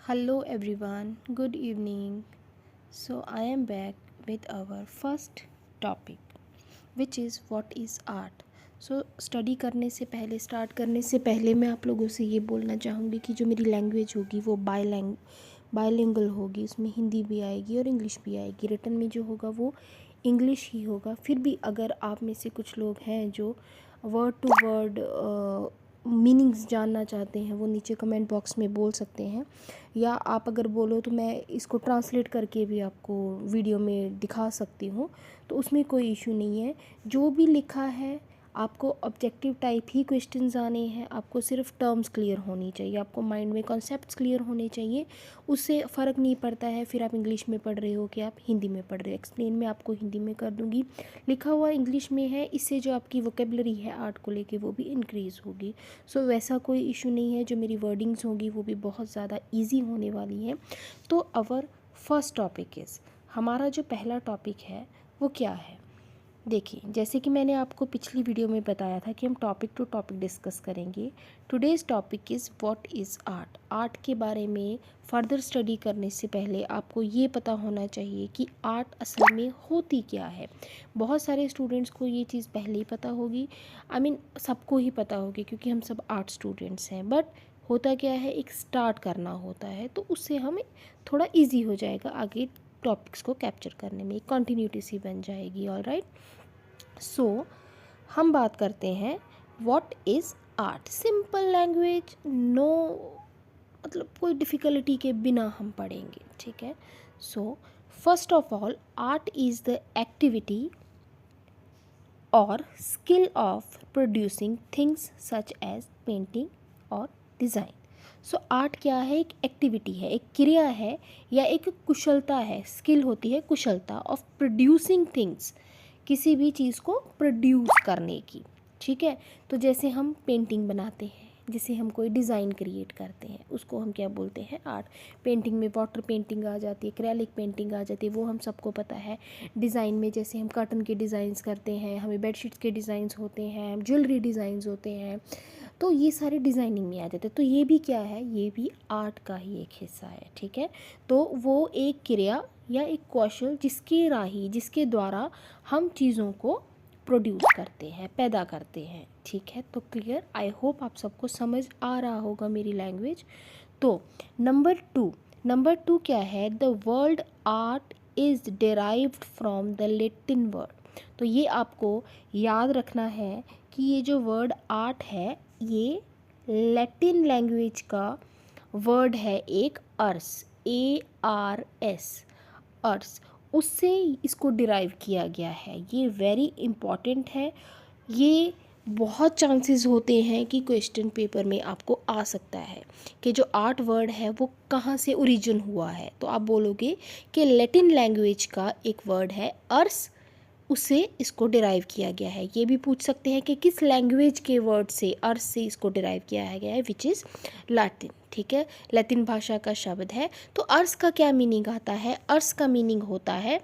Hello everyone, good evening. So I am back with our first topic which is what is art. So study करने से पहले start करने से पहले मैं आप लोगों से ये बोलना चाहूँगी कि जो मेरी लैंग्वेज होगी वो बायलिंगुअल होगी, उसमें हिंदी भी आएगी और इंग्लिश भी आएगी। रिटन में जो होगा वो इंग्लिश ही होगा। फिर भी अगर आप में से कुछ लोग हैं जो वर्ड टू वर्ड मीनिंग्स जानना चाहते हैं वो नीचे कमेंट बॉक्स में बोल सकते हैं, या आप अगर बोलो तो मैं इसको ट्रांसलेट करके भी आपको वीडियो में दिखा सकती हूँ, तो उसमें कोई इशू नहीं है। जो भी लिखा है आपको ऑब्जेक्टिव टाइप ही क्वेश्चंस आने हैं, आपको सिर्फ टर्म्स क्लियर होनी चाहिए, आपको माइंड में कॉन्सेप्ट्स क्लियर होने चाहिए। उससे फ़र्क नहीं पड़ता है फिर आप इंग्लिश में पढ़ रहे हो कि आप हिंदी में पढ़ रहे हो। एक्सप्लेन मैं आपको हिंदी में कर दूँगी, लिखा हुआ इंग्लिश में है, इससे जो आपकी वोकेबलरी है आर्ट को लेके वो भी इंक्रीज़ होगी। सो वैसा कोई इशू नहीं है, जो मेरी वर्डिंग्स होगी वो भी बहुत ज़्यादा ईजी होने वाली हैं। तो अवर फर्स्ट टॉपिक इज़, हमारा जो पहला टॉपिक है वो क्या है। देखिए, जैसे कि मैंने आपको पिछली वीडियो में बताया था कि हम टॉपिक टू टॉपिक डिस्कस करेंगे। Today's topic is what is art. Art के बारे में फ़र्दर स्टडी करने से पहले आपको ये पता होना चाहिए कि आर्ट असल में होती क्या है। बहुत सारे स्टूडेंट्स को ये चीज़ पहले ही पता होगी, सबको ही पता होगी क्योंकि हम सब आर्ट स्टूडेंट्स हैं। बट होता क्या है, एक स्टार्ट करना होता है, तो उससे हमें थोड़ा ईजी हो जाएगा आगे टॉपिक्स को कैप्चर करने में, एक कंटिन्यूटी सी बन जाएगी। ऑलराइट, सो हम बात करते हैं what is art. Simple language, no मतलब कोई डिफ़िकल्टी के बिना हम पढ़ेंगे, ठीक है। So first of all, art is the activity और skill of producing things such as painting और डिज़ाइन। सो आर्ट क्या है, एक एक्टिविटी है, एक क्रिया है या एक कुशलता है। स्किल होती है कुशलता ऑफ प्रोड्यूसिंग थिंग्स, किसी भी चीज़ को प्रोड्यूस करने की, ठीक है। तो जैसे हम पेंटिंग बनाते हैं, जैसे हम कोई डिज़ाइन क्रिएट करते हैं, उसको हम क्या बोलते हैं, आर्ट। पेंटिंग में वाटर पेंटिंग आ जाती है, एक्रेलिक पेंटिंग आ जाती है, वो हम सबको पता है। डिज़ाइन में जैसे हम कर्टन के डिज़ाइंस करते हैं, हमें बेडशीट्स के डिज़ाइंस होते हैं, ज्वेलरी डिज़ाइंस होते हैं, तो ये सारे डिज़ाइनिंग में आ जाते हैं। तो ये भी क्या है, ये भी आर्ट का ही एक हिस्सा है, ठीक है। तो वो एक क्रिया या एक कौशल जिसके द्वारा हम चीज़ों को प्रोड्यूस करते हैं, पैदा करते हैं, ठीक है। तो क्लियर, आई होप आप सबको समझ आ रहा होगा मेरी लैंग्वेज। तो नंबर टू क्या है, the word art is derived from the Latin word. तो ये आपको याद रखना है कि ये जो वर्ड आर्ट है ये लैटिन लैंग्वेज का वर्ड है, एक अर्स, ARS, अर्स, उससे इसको डिराइव किया गया है। ये वेरी इम्पॉर्टेंट है, ये बहुत चांसेस होते हैं कि क्वेश्चन पेपर में आपको आ सकता है कि जो आर्ट वर्ड है वो कहाँ से ओरिजिन हुआ है। तो आप बोलोगे कि लैटिन लैंग्वेज का एक वर्ड है अर्स, उससे इसको डिराइव किया गया है। ये भी पूछ सकते हैं कि किस लैंग्वेज के वर्ड से, अर्स से इसको डिराइव किया गया है, विच इज़ लैटिन, ठीक है। लैटिन भाषा का शब्द है। तो अर्स का क्या मीनिंग आता है, अर्स का मीनिंग होता है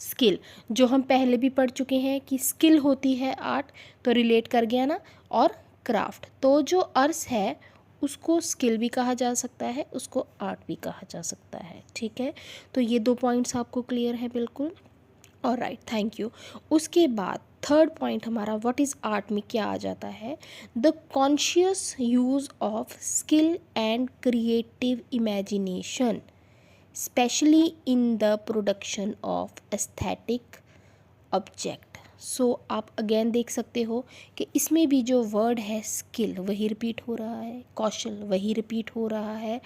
स्किल, जो हम पहले भी पढ़ चुके हैं कि स्किल होती है आर्ट, तो रिलेट कर गया ना, और क्राफ्ट। तो जो अर्स है उसको स्किल भी कहा जा सकता है, उसको आर्ट भी कहा जा सकता है, ठीक है। तो ये 2 पॉइंट्स आपको क्लियर है बिल्कुल। Alright, thank you. उसके बाद थर्ड पॉइंट हमारा व्हाट इज़ आर्ट में क्या आ जाता है, the conscious use of skill and creative imagination specially in the production of aesthetic object. So आप अगेन देख सकते हो कि इसमें भी जो वर्ड है स्किल वही रिपीट हो रहा है, कौशल वही रिपीट हो रहा है,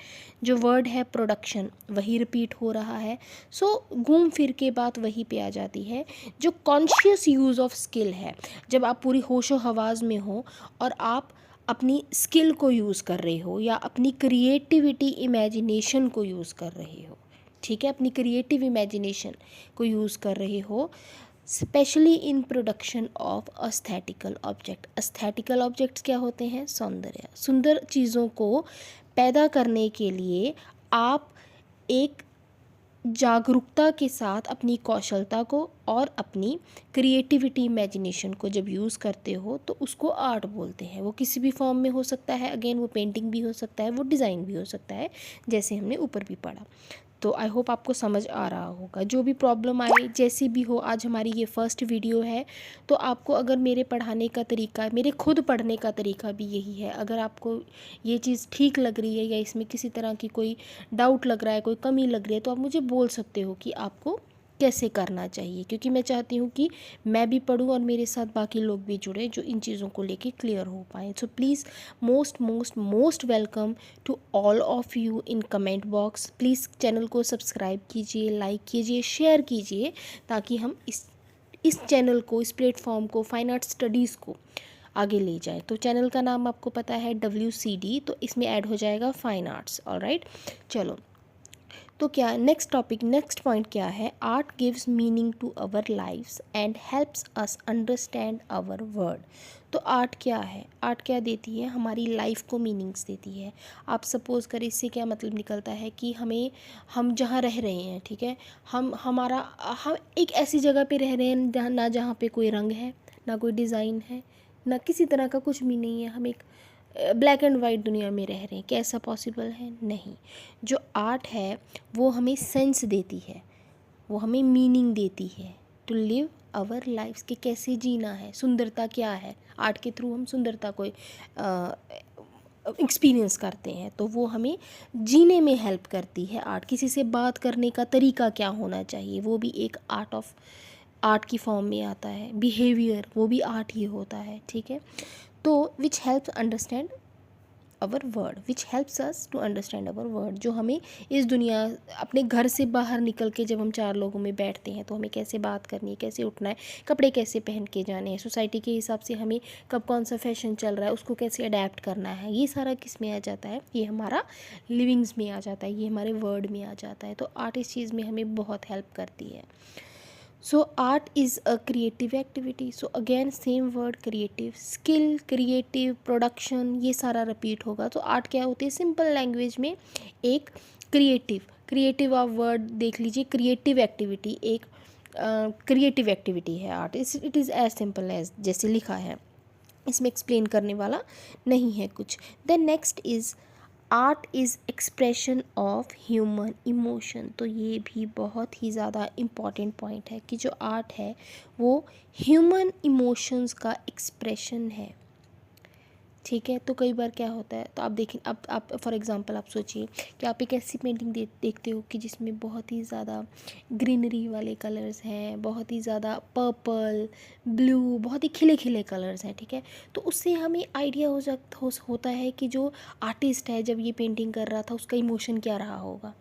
जो वर्ड है प्रोडक्शन वही रिपीट हो रहा है। सो घूम फिर के बात वहीं पे आ जाती है। जो कॉन्शियस यूज़ ऑफ स्किल है, जब आप पूरी होशो हवास में हो और आप अपनी स्किल को यूज़ कर रहे हो या अपनी क्रिएटिविटी इमेजिनेशन को यूज़ कर रहे हो, ठीक है, अपनी क्रिएटिव इमेजिनेशन को यूज़ कर रहे हो, specially in production of aesthetical object. Aesthetical objects क्या होते हैं, सौंदर्य, सुंदर चीज़ों को पैदा करने के लिए आप एक जागरूकता के साथ अपनी कौशलता को और अपनी क्रिएटिविटी इमेजिनेशन को जब यूज़ करते हो तो उसको आर्ट बोलते हैं। वो किसी भी फॉर्म में हो सकता है, अगेन वो पेंटिंग भी हो सकता है, वो डिज़ाइन भी हो सकता है, जैसे हमने ऊपर भी पढ़ा। तो आई होप आपको समझ आ रहा होगा। जो भी प्रॉब्लम आए, जैसी भी हो, आज हमारी ये फर्स्ट वीडियो है, तो आपको अगर मेरे पढ़ाने का तरीका, मेरे खुद पढ़ने का तरीका भी यही है, अगर आपको ये चीज़ ठीक लग रही है या इसमें किसी तरह की कोई डाउट लग रहा है, कोई कमी लग रही है, तो आप मुझे बोल सकते हो कि आपको कैसे करना चाहिए, क्योंकि मैं चाहती हूँ कि मैं भी पढूँ और मेरे साथ बाकी लोग भी जुड़े जो इन चीज़ों को लेके क्लियर हो पाएँ। So please most most most welcome to all of you in comment box. Please channel को सब्सक्राइब कीजिए, लाइक कीजिए, शेयर कीजिए, ताकि हम इस चैनल को, इस प्लेटफॉर्म को, फाइन आर्ट स्टडीज़ को आगे ले जाए। तो चैनल का नाम आपको पता है WCD, तो इसमें ऐड हो जाएगा फाइन आर्ट्स। ऑलराइट, चलो। तो क्या नेक्स्ट टॉपिक, नेक्स्ट पॉइंट क्या है? Art gives meaning to our lifes and helps us understand our world. तो आर्ट क्या है? आर्ट क्या देती है? हमारी लाइफ को मीनिंग्स देती है। आप सपोज़ करें, इससे क्या मतलब निकलता है कि हम जहाँ रह रहे हैं, ठीक है, हम एक ऐसी जगह पे रह रहे हैं जहाँ पे कोई रंग है, ना कोई डिज़ाइन है, ना किसी तरह का कुछ भी नहीं है। हम एक ब्लैक एंड वाइट दुनिया में रह रहे हैं। क्या ऐसा पॉसिबल है? नहीं। जो आर्ट है वो हमें सेंस देती है, वो हमें मीनिंग देती है टू लिव आवर लाइफ्स, कि कैसे जीना है, सुंदरता क्या है। आर्ट के थ्रू हम सुंदरता को एक्सपीरियंस करते हैं, तो वो हमें जीने में हेल्प करती है। आर्ट, किसी से बात करने का तरीका क्या होना चाहिए, वो भी एक आर्ट की फॉर्म में आता है। बिहेवियर, वो भी आर्ट ही होता है, ठीक है। तो which helps understand our word, which helps us to understand our word, जो हमें इस दुनिया, अपने घर से बाहर निकल के जब हम चार लोगों में बैठते हैं तो हमें कैसे बात करनी है, कैसे उठना है, कपड़े कैसे पहन के जाने हैं, सोसाइटी के हिसाब से हमें कब कौन सा फैशन चल रहा है उसको कैसे अडेप्ट करना है, ये सारा किस में आ जाता है? ये हमारा लिविंग्स में आ जाता है, ये हमारे वर्ड में आ जाता है। तो आर्ट इस चीज़ में हमें बहुत हेल्प करती है। So art is a creative activity. So again same word, creative, skill, creative, production, ये सारा रिपीट होगा। तो आर्ट क्या होती है? सिंपल लैंग्वेज में एक क्रिएटिव आप वर्ड देख लीजिए, क्रिएटिव एक्टिविटी, एक क्रिएटिव एक्टिविटी है art. It is as simple as जैसे लिखा है, इसमें एक्सप्लेन करने वाला नहीं है कुछ। Then next is art is expression of human emotion. तो ये भी बहुत ही ज़्यादा इम्पॉर्टेंट पॉइंट है कि जो आर्ट है वो ह्यूमन इमोशंस का एक्सप्रेशन है, ठीक है। तो कई बार क्या होता है, तो आप देखें, अब आप फॉर एग्जांपल आप सोचिए कि आप एक ऐसी पेंटिंग देखते हो कि जिसमें बहुत ही ज़्यादा ग्रीनरी वाले कलर्स हैं, बहुत ही ज़्यादा पर्पल, ब्लू, बहुत ही खिले खिले कलर्स हैं, ठीक है। तो उससे हमें आइडिया होता है कि जो आर्टिस्ट है जब ये पेंटिंग कर रहा था उसका इमोशन क्या रहा होगा,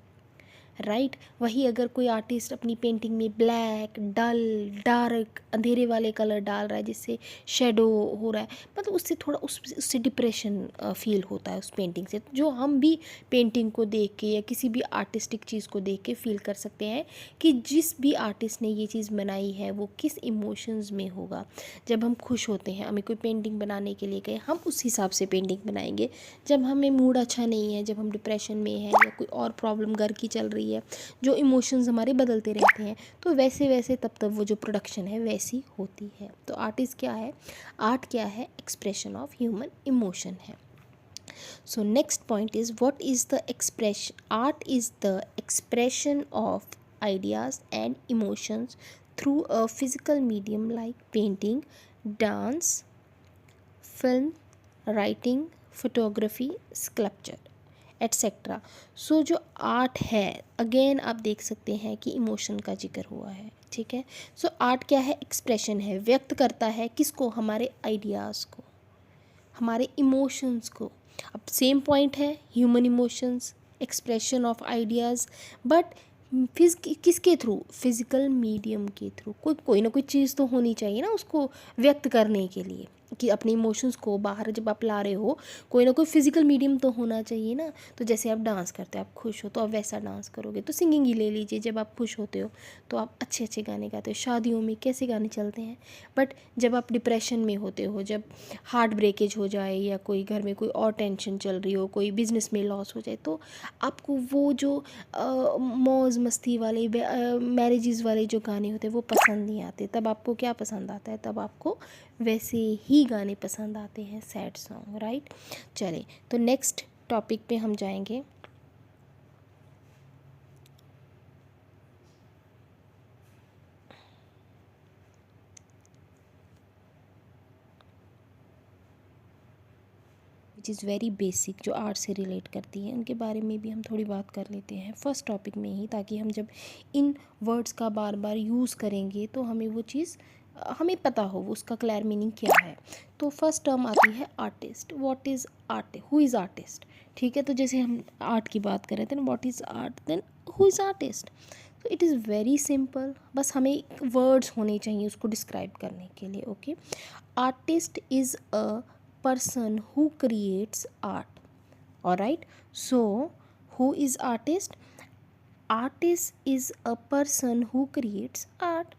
राइट। वही अगर कोई आर्टिस्ट अपनी पेंटिंग में ब्लैक, डल, डार्क, अंधेरे वाले कलर डाल रहा है जिससे शेडो हो रहा है, मतलब उससे थोड़ा उससे डिप्रेशन फील होता है उस पेंटिंग से। जो हम भी पेंटिंग को देख के या किसी भी आर्टिस्टिक चीज़ को देख के फील कर सकते हैं कि जिस भी आर्टिस्ट ने ये चीज़ बनाई है वो किस इमोशंस में होगा। जब हम खुश होते हैं, हमें कोई पेंटिंग बनाने के लिए कहे, हम उस हिसाब से पेंटिंग बनाएंगे। जब हमें मूड अच्छा नहीं है, जब हम डिप्रेशन में हैं या कोई और प्रॉब्लम घर की चल रही है, जो इमोशंस हमारे बदलते रहते हैं, तो वैसे वैसे तब वो जो प्रोडक्शन है वैसी होती है। तो आर्टिस्ट क्या है? आर्ट क्या है? एक्सप्रेशन ऑफ ह्यूमन इमोशन है। So next point is what is the expression? Art is the expression of ideas and emotions through a physical medium like painting, dance, film, writing, photography, sculpture, etcetera. So जो art है, again आप देख सकते हैं कि emotion का जिक्र हुआ है, ठीक है। सो आर्ट क्या है? एक्सप्रेशन है, व्यक्त करता है किसको? हमारे आइडियाज़ को, हमारे इमोशंस को। अब सेम पॉइंट है, human emotions, expression of ideas, but किसके थ्रू? फिजिकल मीडियम के थ्रू। कोई ना कोई चीज़ तो होनी चाहिए ना उसको व्यक्त करने के लिए। कि अपने इमोशंस को बाहर जब आप ला रहे हो, कोई ना कोई फिजिकल मीडियम तो होना चाहिए ना। तो जैसे आप डांस करते हो, आप खुश हो तो आप वैसा डांस करोगे। तो सिंगिंग ही ले लीजिए, जब आप खुश होते हो तो आप अच्छे अच्छे गाने गाते हो। शादियों में कैसे गाने चलते हैं, बट जब आप डिप्रेशन में होते हो, जब हार्ट ब्रेकेज हो जाए या कोई घर में कोई और टेंशन चल रही हो, कोई बिजनेस में लॉस हो जाए, तो आपको वो जो मौज मस्ती वाले मैरिजेस वाले जो गाने होते हैं वो पसंद नहीं आते। तब आपको क्या पसंद आता है, तब आपको वैसे ही गाने पसंद आते हैं, सैड सॉन्ग, राइट। चले तो नेक्स्ट टॉपिक पे हम जाएंगे। विच इज़ वेरी बेसिक, जो आर्ट से रिलेट करती हैं, उनके बारे में भी हम थोड़ी बात कर लेते हैं फर्स्ट टॉपिक में ही, ताकि हम जब इन वर्ड्स का बार बार यूज़ करेंगे तो हमें वो चीज़ हमें पता हो वो उसका क्लियर मीनिंग क्या है। तो फर्स्ट टर्म आती है artist. What is art, who is artist. ठीक है, तो जैसे हम आर्ट की बात कर रहे थे, what is art, then who is artist. तो इट इज़ वेरी सिंपल, बस हमें वर्ड्स होने चाहिए उसको डिस्क्राइब करने के लिए। Okay, artist is a person who creates art. All right, so who is artist? Artist is a person who creates art.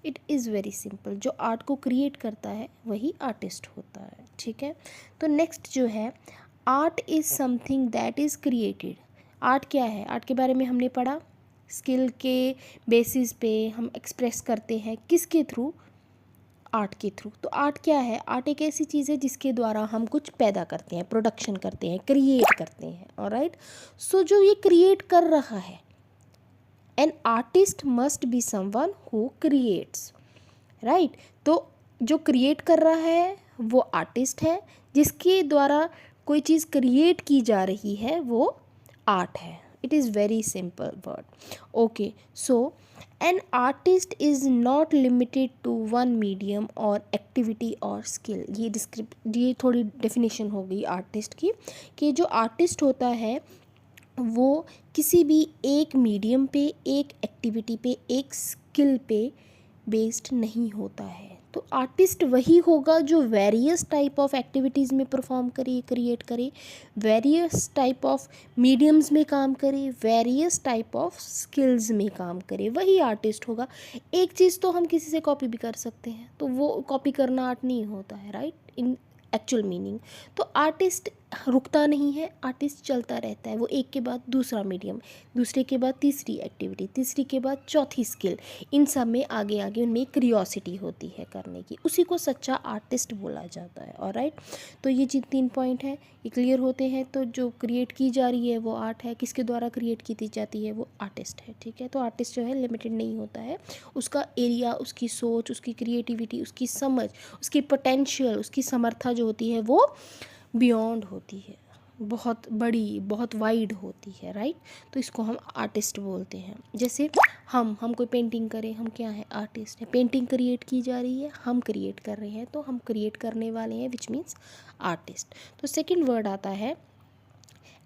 It is very simple, जो art को क्रिएट करता है वही आर्टिस्ट होता है। ठीक है, तो नेक्स्ट जो है, art is something that is created. Art क्या है, आर्ट के बारे में हमने पढ़ा, स्किल के बेसिस पे हम एक्सप्रेस करते हैं, किसके थ्रू, आर्ट के थ्रू। तो आर्ट क्या है, आर्ट एक ऐसी चीज़ है जिसके द्वारा हम कुछ पैदा करते हैं, प्रोडक्शन करते हैं, क्रिएट करते हैं। ऑलराइट, सो जो ये क्रिएट कर रहा है, an artist must be someone who creates, right. तो जो क्रिएट कर रहा है वो आर्टिस्ट है, जिसके द्वारा कोई चीज़ क्रिएट की जा रही है वो आर्ट है। It is very simple word. Okay, so an artist is not limited to one medium और एक्टिविटी और स्किल। ये थोड़ी डेफिनेशन हो गई आर्टिस्ट की, कि जो आर्टिस्ट होता है वो किसी भी एक मीडियम पे, एक एक्टिविटी पे, एक स्किल पे बेस्ड नहीं होता है। तो आर्टिस्ट वही होगा जो वेरियस टाइप ऑफ एक्टिविटीज़ में परफॉर्म करे, क्रिएट करे, वेरियस टाइप ऑफ मीडियम्स में काम करे, वेरियस टाइप ऑफ स्किल्स में काम करे, वही आर्टिस्ट होगा। एक चीज़ तो हम किसी से कॉपी भी कर सकते हैं, तो वो कॉपी करना आर्ट नहीं होता है, राइट, इन एक्चुअल मीनिंग। तो आर्टिस्ट रुकता नहीं है, आर्टिस्ट चलता रहता है। वो एक के बाद दूसरा मीडियम, दूसरे के बाद तीसरी एक्टिविटी, तीसरी के बाद चौथी स्किल, इन सब में आगे आगे उनमें क्रियोसिटी होती है करने की, उसी को सच्चा आर्टिस्ट बोला जाता है। ऑलराइट, तो ये 3 पॉइंट है, ये क्लियर होते हैं। तो जो क्रिएट की जा रही है वो आर्ट है, किसके द्वारा क्रिएट की जाती है वो आर्टिस्ट है। ठीक है, तो आर्टिस्ट जो है लिमिटेड नहीं होता है, उसका एरिया, उसकी सोच, उसकी क्रिएटिविटी, उसकी समझ, उसकी पोटेंशियल, उसकी समर्था जो होती है वो बियॉन्ड होती है, बहुत बड़ी, बहुत वाइड होती है, राइट। तो इसको हम आर्टिस्ट बोलते हैं। जैसे हम कोई पेंटिंग करें, हम क्या है, आर्टिस्ट है। पेंटिंग क्रिएट की जा रही है, हम क्रिएट कर रहे हैं, तो हम क्रिएट करने वाले हैं, विच मीन्स आर्टिस्ट। तो सेकंड वर्ड आता है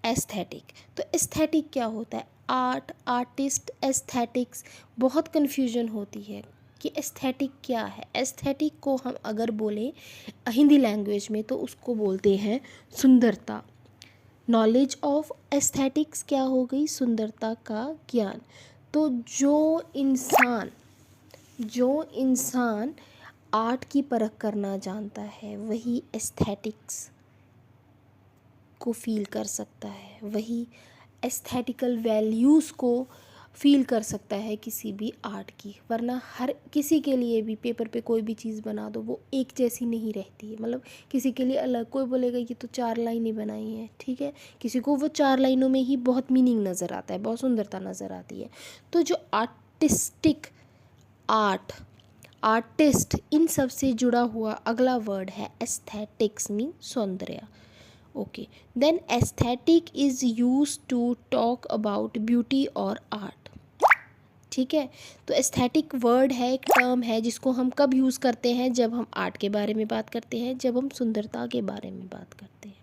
एस्थेटिक। तो एस्थेटिक क्या होता है, आर्ट, आर्टिस्ट, एस्थेटिक्स, बहुत कन्फ्यूजन होती है कि एस्थेटिक क्या है। एस्थेटिक को हम अगर बोलें हिंदी लैंग्वेज में तो उसको बोलते हैं सुंदरता। नॉलेज ऑफ एस्थेटिक्स क्या हो गई, सुंदरता का ज्ञान। तो जो इंसान आर्ट की परख करना जानता है वही एस्थेटिक्स को फील कर सकता है, वही एस्थेटिकल वैल्यूज़ को फील कर सकता है किसी भी आर्ट की। वरना हर किसी के लिए भी पेपर पे कोई भी चीज़ बना दो वो एक जैसी नहीं रहती है, मतलब किसी के लिए अलग। कोई बोलेगा ये तो 4 लाइनें बनाई हैं, ठीक है, किसी को वो 4 लाइनों में ही बहुत मीनिंग नज़र आता है, बहुत सुंदरता नज़र आती है। तो जो आर्टिस्टिक, आर्टिस्ट, इन सब से जुड़ा हुआ अगला वर्ड है एस्थेटिक्स, मीन सौंदर्य। Okay, then aesthetic is use to talk about beauty और आर्ट। ठीक है, तो एस्थेटिक वर्ड है, एक टर्म है जिसको हम कब यूज़ करते हैं, जब हम आर्ट के बारे में बात करते हैं, जब हम सुंदरता के बारे में बात करते हैं।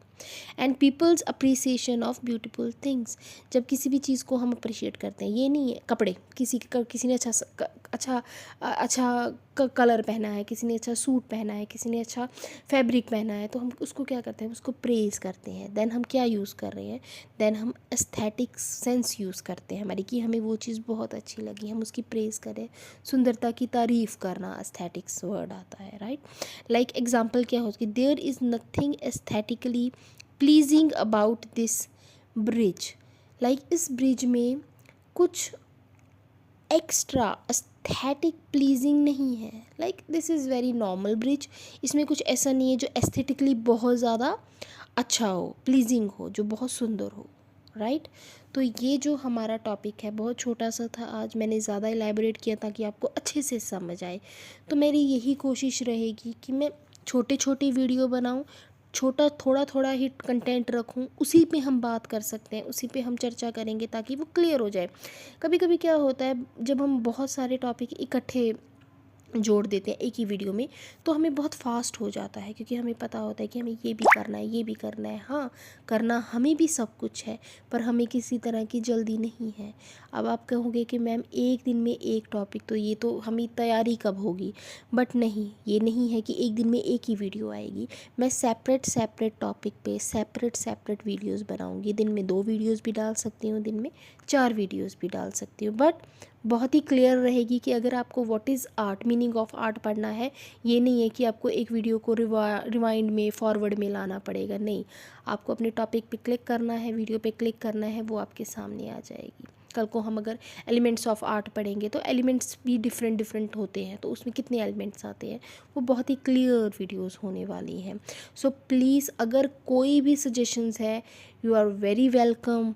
And people's appreciation of beautiful things. जब किसी भी चीज़ को हम अप्रिशिएट करते हैं, ये नहीं है कपड़े, किसी ने अच्छा कलर पहना है, किसी ने अच्छा सूट पहना है, किसी ने अच्छा फैब्रिक पहना है, तो हम उसको क्या करते हैं, उसको प्रेज़ करते हैं। देन हम क्या यूज़ कर रहे हैं, देन हम एस्थेटिक सेंस यूज़ करते हैं हमारी, कि हमें वो चीज़ बहुत अच्छी लगी, हम उसकी प्रेज़ करें। सुंदरता की तारीफ़ करना एस्थेटिक्स वर्ड आता है, राइट। लाइक एग्जांपल क्या होती है, there is nothing aesthetically pleasing about this bridge. Like इस ब्रिज में कुछ एक्स्ट्रा एस्थेटिक प्लीजिंग नहीं है। Like this is very normal bridge, इसमें कुछ ऐसा नहीं है जो एस्थेटिकली बहुत ज़्यादा अच्छा हो, प्लीजिंग हो, जो बहुत सुंदर हो, राइट। तो ये जो हमारा टॉपिक है बहुत छोटा सा था, आज मैंने ज़्यादा इलैबोरेट किया ताकि आपको अच्छे से समझ आए। तो मेरी यही कोशिश रहेगी कि मैं छोटे छोटे वीडियो बनाऊं, छोटा थोड़ा थोड़ा ही कंटेंट रखूं, उसी पे हम बात कर सकते हैं, उसी पे हम चर्चा करेंगे ताकि वो क्लियर हो जाए। कभी कभी क्या होता है, जब हम बहुत सारे टॉपिक इकट्ठे जोड़ देते हैं एक ही वीडियो में, तो हमें बहुत फास्ट हो जाता है, क्योंकि हमें पता होता है कि हमें ये भी करना है, ये भी करना है। हाँ, करना हमें भी सब कुछ है, पर हमें किसी तरह की जल्दी नहीं है। अब आप कहोगे कि मैम एक दिन में एक टॉपिक, तो ये तो हमें तैयारी कब होगी, बट नहीं, ये नहीं है कि एक दिन में एक ही वीडियो आएगी। मैं सेपरेट टॉपिक पे सेपरेट वीडियोस बनाऊंगी। दिन में 2 वीडियोस भी डाल सकती हूँ, दिन में 4 वीडियोस भी डाल सकती हूँ, बट बहुत ही क्लियर रहेगी कि अगर आपको what is art, meaning of art पढ़ना है, ये नहीं है कि आपको एक वीडियो को रिवाइंड में, फॉरवर्ड में लाना पड़ेगा। नहीं, आपको अपने टॉपिक पे क्लिक करना है, वीडियो पे क्लिक करना है, वो आपके सामने आ जाएगी। कल को हम अगर एलिमेंट्स ऑफ आर्ट पढ़ेंगे तो एलिमेंट्स भी डिफरेंट होते हैं, तो उसमें कितने एलिमेंट्स आते हैं, वो बहुत ही क्लियर वीडियोस होने वाली हैं। सो प्लीज़, अगर कोई भी सजेशंस है, यू आर वेरी वेलकम।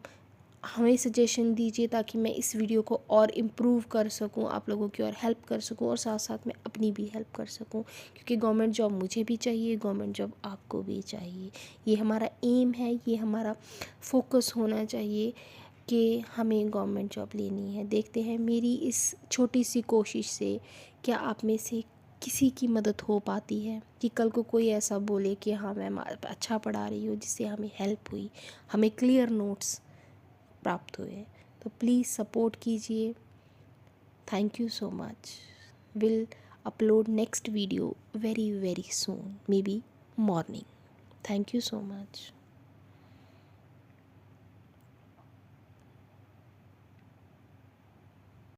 हमें सजेशन दीजिए ताकि मैं इस वीडियो को और इम्प्रूव कर सकूं, आप लोगों की और हेल्प कर सकूं, और साथ साथ मैं अपनी भी हेल्प कर सकूं, क्योंकि गवर्नमेंट जॉब मुझे भी चाहिए, गवर्नमेंट जॉब आपको भी चाहिए। ये हमारा एम है, ये हमारा फोकस होना चाहिए कि हमें गवर्नमेंट जॉब लेनी है। देखते हैं मेरी इस छोटी सी कोशिश से क्या आप में से किसी की मदद हो पाती है, कि कल को कोई ऐसा बोले कि हाँ मैम अच्छा पढ़ा रही हो, जिससे हमें हेल्प हुई, हमें क्लियर नोट्स प्राप्त हुए। तो प्लीज़ सपोर्ट कीजिए। Thank you so much. Will upload next video very soon, may be morning. Thank you so much.